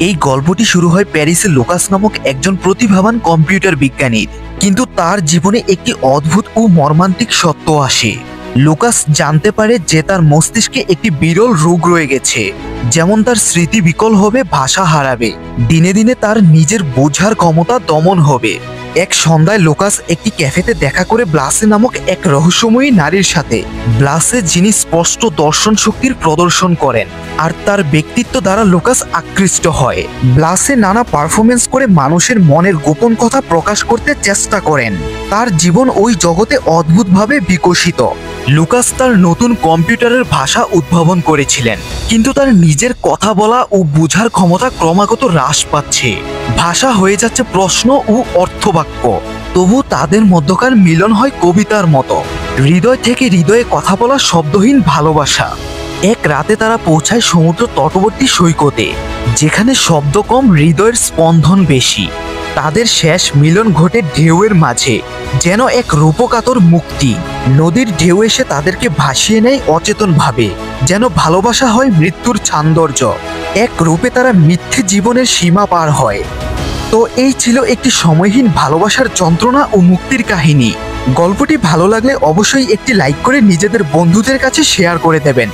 এই গল্পটি শুরু হয় প্যারিসে লুকাস নামক একজন প্রতিভাবান কম্পিউটার বিজ্ঞানীর, কিন্তু তার জীবনে একটি অদ্ভুত ও মর্মান্তিক সত্য আসে। লুকাস জানতে পারে যে তার মস্তিষ্কে একটি বিরল রোগ রয়ে গেছে, যেমন তার স্মৃতি বিকল হবে, ভাষা হারাবে, দিনে দিনে তার নিজের বোঝার ক্ষমতা দমন হবে। এক সন্ধ্যায় লুকাস একটি ক্যাফেতে দেখা করে ব্লাসে নামক এক রহস্যময়ী নারীর সাথে। ব্লাসে যিনি স্পষ্ট দর্শন শক্তির প্রদর্শন করেন, আর তার ব্যক্তিত্ব দ্বারা লুকাস আকৃষ্ট হয়। ব্লাসে নানা পারফরমেন্স করে মানুষের মনের গোপন কথা প্রকাশ করতে চেষ্টা করেন। তার জীবন ওই জগতে অদ্ভুতভাবে বিকশিত। লুকাস তার নতুন কম্পিউটারের ভাষা উদ্ভাবন করেছিলেন, কিন্তু তার নিজের কথা বলা ও বোঝার ক্ষমতা ক্রমাগত হ্রাস পাচ্ছে। ভাষা হয়ে যাচ্ছে প্রশ্ন ও অর্থবাক্য। তবু তাদের মধ্যকার মিলন হয় কবিতার মতো, হৃদয় থেকে হৃদয়ে কথা বলা শব্দহীন ভালোবাসা। এক রাতে তারা পৌঁছায় সমুদ্র তটবর্তী সৈকতে, যেখানে শব্দ কম, হৃদয়ের স্পন্দন বেশি। তাদের শেষ মিলন ঘটে ঢেউয়ের মাঝে, যেন এক রূপকাতর মুক্তি। নদীর ঢেউ এসে তাদেরকে ভাসিয়ে নেয় অচেতনভাবে, যেন ভালোবাসা হয় মৃত্যুর ছান্দর্য। এক রূপে তারা মিথ্যে জীবনের সীমা পার হয়। তো এই ছিল একটি সময়হীন ভালোবাসার যন্ত্রণা ও মুক্তির কাহিনী। গল্পটি ভালো লাগলে অবশ্যই একটি লাইক করে নিজেদের বন্ধুদের কাছে শেয়ার করে দেবেন।